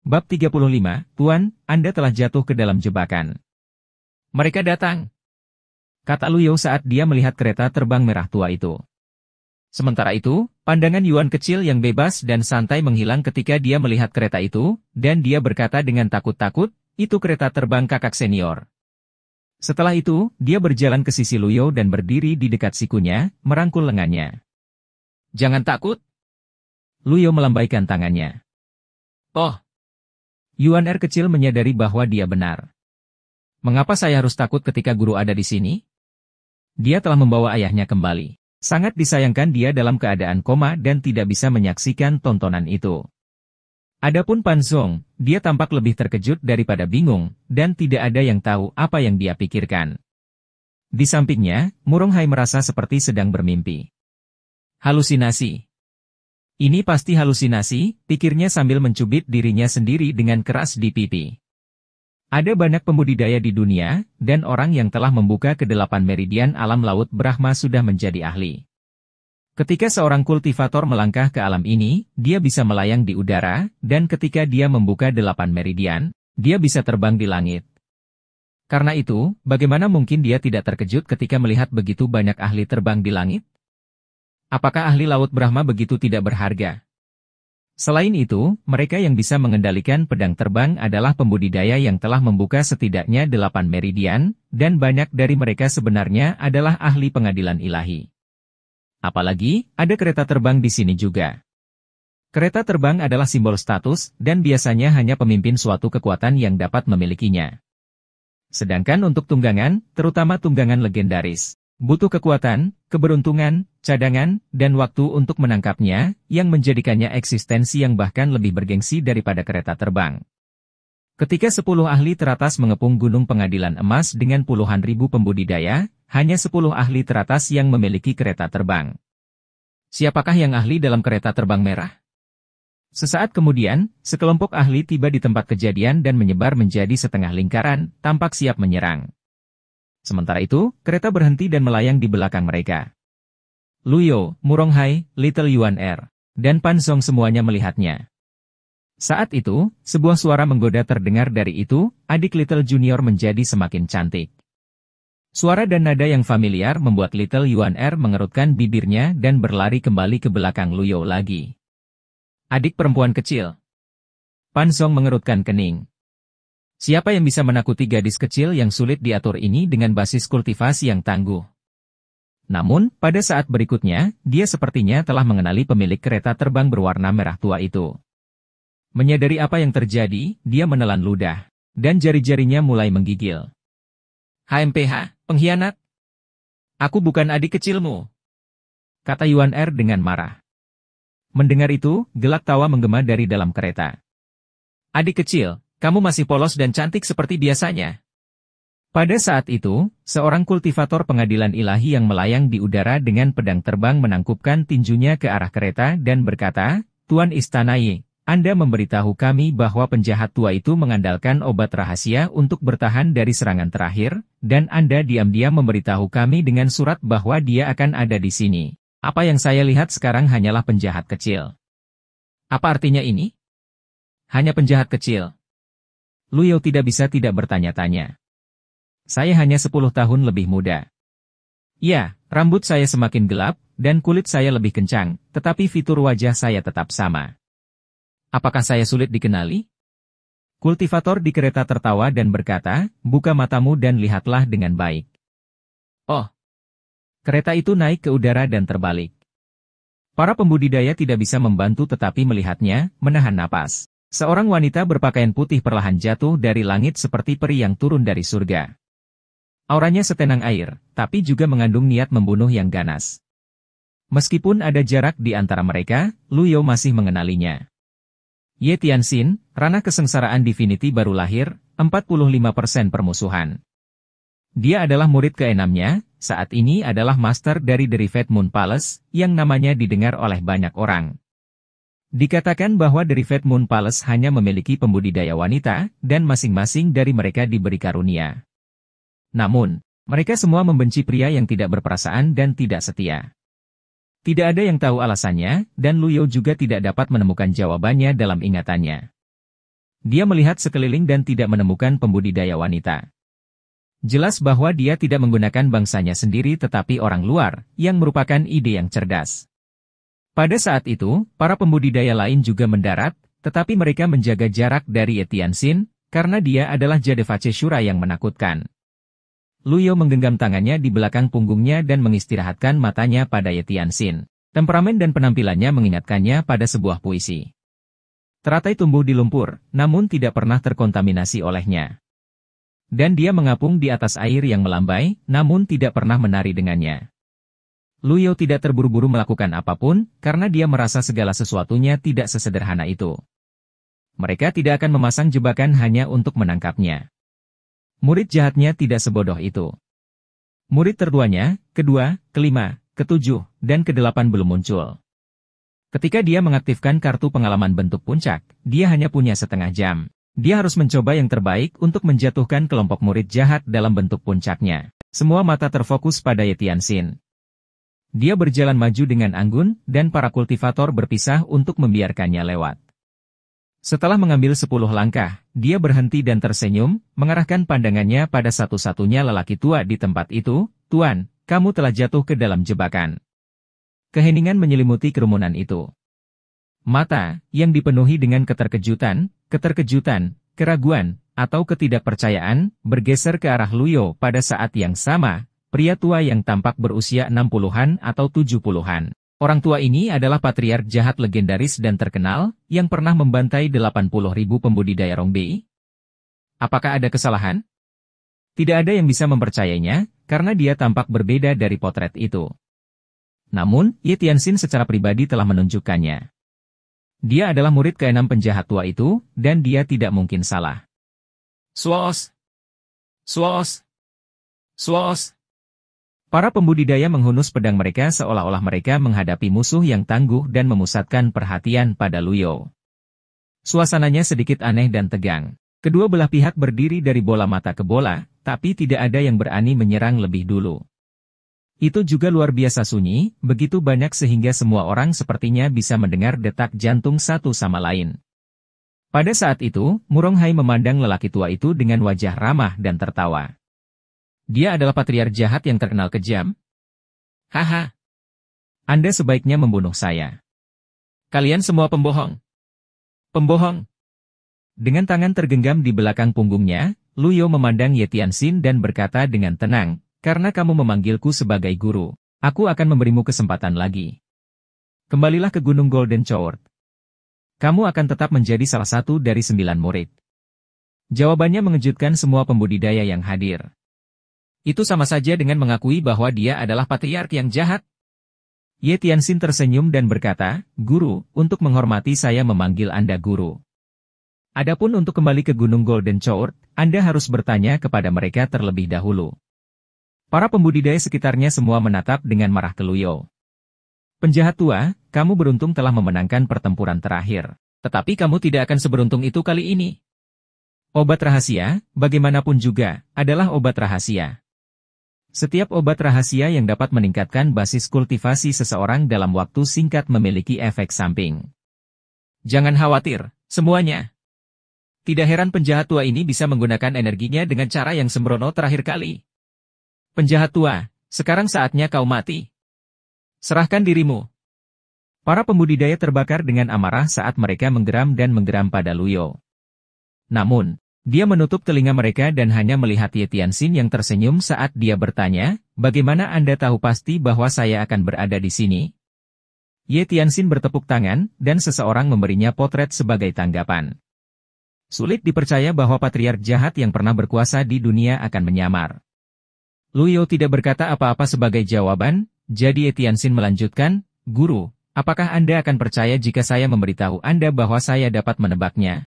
Bab 35, Tuan, Anda telah jatuh ke dalam jebakan. Mereka datang, kata Luyo saat dia melihat kereta terbang merah tua itu. Sementara itu, pandangan Yuan kecil yang bebas dan santai menghilang ketika dia melihat kereta itu, dan dia berkata dengan takut-takut, itu kereta terbang kakak senior. Setelah itu, dia berjalan ke sisi Luyo dan berdiri di dekat sikunya, merangkul lengannya. Jangan takut. Luyo melambaikan tangannya. Oh. Yuan R kecil menyadari bahwa dia benar. Mengapa saya harus takut ketika guru ada di sini? Dia telah membawa ayahnya kembali. Sangat disayangkan dia dalam keadaan koma dan tidak bisa menyaksikan tontonan itu. Adapun Pan Zong, dia tampak lebih terkejut daripada bingung, dan tidak ada yang tahu apa yang dia pikirkan. Di sampingnya, Murong Hai merasa seperti sedang bermimpi. Halusinasi. Ini pasti halusinasi, pikirnya sambil mencubit dirinya sendiri dengan keras di pipi. Ada banyak pembudidaya di dunia, dan orang yang telah membuka ke-8 meridian alam laut Brahma sudah menjadi ahli. Ketika seorang kultivator melangkah ke alam ini, dia bisa melayang di udara, dan ketika dia membuka 8 meridian, dia bisa terbang di langit. Karena itu, bagaimana mungkin dia tidak terkejut ketika melihat begitu banyak ahli terbang di langit? Apakah ahli laut Brahma begitu tidak berharga? Selain itu, mereka yang bisa mengendalikan pedang terbang adalah pembudidaya yang telah membuka setidaknya 8 meridian, dan banyak dari mereka sebenarnya adalah ahli pengadilan ilahi. Apalagi, ada kereta terbang di sini juga. Kereta terbang adalah simbol status, dan biasanya hanya pemimpin suatu kekuatan yang dapat memilikinya. Sedangkan untuk tunggangan, terutama tunggangan legendaris, butuh kekuatan, keberuntungan, cadangan, dan waktu untuk menangkapnya, yang menjadikannya eksistensi yang bahkan lebih bergengsi daripada kereta terbang. Ketika 10 ahli teratas mengepung gunung pengadilan emas dengan puluhan ribu pembudidaya, hanya 10 ahli teratas yang memiliki kereta terbang. Siapakah yang ahli dalam kereta terbang merah? Sesaat kemudian, sekelompok ahli tiba di tempat kejadian dan menyebar menjadi setengah lingkaran, tampak siap menyerang. Sementara itu, kereta berhenti dan melayang di belakang mereka. Luyo, Murong Hai, Little Yuan R, dan Pan Zong semuanya melihatnya. Saat itu, sebuah suara menggoda terdengar dari itu, adik Little Junior menjadi semakin cantik. Suara dan nada yang familiar membuat Little Yuan R mengerutkan bibirnya dan berlari kembali ke belakang Luyo lagi. Adik perempuan kecil. Pan Zong mengerutkan kening. Siapa yang bisa menakuti gadis kecil yang sulit diatur ini dengan basis kultivasi yang tangguh? Namun, pada saat berikutnya, dia sepertinya telah mengenali pemilik kereta terbang berwarna merah tua itu. Menyadari apa yang terjadi, dia menelan ludah, dan jari-jarinya mulai menggigil. HMPH, pengkhianat! Aku bukan adik kecilmu, kata Yuan R dengan marah. Mendengar itu, gelak tawa menggema dari dalam kereta. Adik kecil, kamu masih polos dan cantik seperti biasanya. Pada saat itu, seorang kultivator pengadilan ilahi yang melayang di udara dengan pedang terbang menangkupkan tinjunya ke arah kereta dan berkata, Tuan Istana Yi, Anda memberitahu kami bahwa penjahat tua itu mengandalkan obat rahasia untuk bertahan dari serangan terakhir, dan Anda diam-diam memberitahu kami dengan surat bahwa dia akan ada di sini. Apa yang saya lihat sekarang hanyalah penjahat kecil. Apa artinya ini? Hanya penjahat kecil. Luyo tidak bisa tidak bertanya-tanya. Saya hanya 10 tahun lebih muda. Ya, rambut saya semakin gelap, dan kulit saya lebih kencang, tetapi fitur wajah saya tetap sama. Apakah saya sulit dikenali? Kultivator di kereta tertawa dan berkata, buka matamu dan lihatlah dengan baik. Oh. Kereta itu naik ke udara dan terbalik. Para pembudidaya tidak bisa membantu tetapi melihatnya, menahan napas. Seorang wanita berpakaian putih perlahan jatuh dari langit seperti peri yang turun dari surga. Auranya setenang air, tapi juga mengandung niat membunuh yang ganas. Meskipun ada jarak di antara mereka, Luyo masih mengenalinya. Ye Tianxin, ranah kesengsaraan Divinity baru lahir, 45% permusuhan. Dia adalah murid ke-6-nya, saat ini adalah master dari Derived Moon Palace, yang namanya didengar oleh banyak orang. Dikatakan bahwa Derived Moon Palace hanya memiliki pembudidaya wanita, dan masing-masing dari mereka diberi karunia. Namun, mereka semua membenci pria yang tidak berperasaan dan tidak setia. Tidak ada yang tahu alasannya, dan Luyo juga tidak dapat menemukan jawabannya dalam ingatannya. Dia melihat sekeliling dan tidak menemukan pembudidaya wanita. Jelas bahwa dia tidak menggunakan bangsanya sendiri tetapi orang luar, yang merupakan ide yang cerdas. Pada saat itu, para pembudidaya lain juga mendarat, tetapi mereka menjaga jarak dari Ye Tianxin, karena dia adalah Jadevace Shura yang menakutkan. Luyo menggenggam tangannya di belakang punggungnya dan mengistirahatkan matanya pada Ye Tianxin. Temperamen dan penampilannya mengingatkannya pada sebuah puisi. Teratai tumbuh di lumpur, namun tidak pernah terkontaminasi olehnya. Dan dia mengapung di atas air yang melambai, namun tidak pernah menari dengannya. Luyo tidak terburu-buru melakukan apapun, karena dia merasa segala sesuatunya tidak sesederhana itu. Mereka tidak akan memasang jebakan hanya untuk menangkapnya. Murid jahatnya tidak sebodoh itu. Murid tertuanya, kedua, kelima, ketujuh, dan kedelapan belum muncul. Ketika dia mengaktifkan kartu pengalaman bentuk puncak, dia hanya punya setengah jam. Dia harus mencoba yang terbaik untuk menjatuhkan kelompok murid jahat dalam bentuk puncaknya. Semua mata terfokus pada Ye Tianxin. Dia berjalan maju dengan anggun, dan para kultivator berpisah untuk membiarkannya lewat. Setelah mengambil 10 langkah, dia berhenti dan tersenyum, mengarahkan pandangannya pada satu-satunya lelaki tua di tempat itu. Tuan, kamu telah jatuh ke dalam jebakan. Keheningan menyelimuti kerumunan itu. Mata, yang dipenuhi dengan keterkejutan, keraguan, atau ketidakpercayaan, bergeser ke arah Luyo pada saat yang sama. Pria tua yang tampak berusia 60-an atau 70-an. Orang tua ini adalah patriark jahat legendaris dan terkenal, yang pernah membantai 80.000 pembudidaya Rongbei. Apakah ada kesalahan? Tidak ada yang bisa mempercayainya, karena dia tampak berbeda dari potret itu. Namun, Ye Tianxin secara pribadi telah menunjukkannya. Dia adalah murid ke-6 penjahat tua itu, dan dia tidak mungkin salah. Swos! Swos! Swos! Para pembudidaya menghunus pedang mereka seolah-olah mereka menghadapi musuh yang tangguh dan memusatkan perhatian pada Luyo. Suasananya sedikit aneh dan tegang. Kedua belah pihak berdiri dari bola mata ke bola, tapi tidak ada yang berani menyerang lebih dulu. Itu juga luar biasa sunyi, begitu banyak sehingga semua orang sepertinya bisa mendengar detak jantung satu sama lain. Pada saat itu, Muronghai memandang lelaki tua itu dengan wajah ramah dan tertawa. Dia adalah patriark jahat yang terkenal kejam? Haha. Anda sebaiknya membunuh saya. Kalian semua pembohong. Pembohong. Dengan tangan tergenggam di belakang punggungnya, Luyo memandang Ye Tianxin dan berkata dengan tenang, karena kamu memanggilku sebagai guru, aku akan memberimu kesempatan lagi. Kembalilah ke Gunung Golden Chord. Kamu akan tetap menjadi salah satu dari 9 murid. Jawabannya mengejutkan semua pembudidaya yang hadir. Itu sama saja dengan mengakui bahwa dia adalah patriark yang jahat. Ye Tianxin tersenyum dan berkata, Guru, untuk menghormati saya memanggil Anda guru. Adapun untuk kembali ke Gunung Golden Chord, Anda harus bertanya kepada mereka terlebih dahulu. Para pembudidaya sekitarnya semua menatap dengan marah ke Luyo. Penjahat tua, kamu beruntung telah memenangkan pertempuran terakhir. Tetapi kamu tidak akan seberuntung itu kali ini. Obat rahasia, bagaimanapun juga, adalah obat rahasia. Setiap obat rahasia yang dapat meningkatkan basis kultivasi seseorang dalam waktu singkat memiliki efek samping. Jangan khawatir, semuanya. Tidak heran penjahat tua ini bisa menggunakan energinya dengan cara yang sembrono terakhir kali. Penjahat tua, sekarang saatnya kau mati. Serahkan dirimu. Para pembudidaya terbakar dengan amarah saat mereka menggeram pada Luyo. Namun, dia menutup telinga mereka dan hanya melihat Ye Tianxin yang tersenyum saat dia bertanya, bagaimana Anda tahu pasti bahwa saya akan berada di sini? Ye Tianxin bertepuk tangan, dan seseorang memberinya potret sebagai tanggapan. Sulit dipercaya bahwa patriark jahat yang pernah berkuasa di dunia akan menyamar. Luyo tidak berkata apa-apa sebagai jawaban, jadi Ye Tianxin melanjutkan, Guru, apakah Anda akan percaya jika saya memberitahu Anda bahwa saya dapat menebaknya?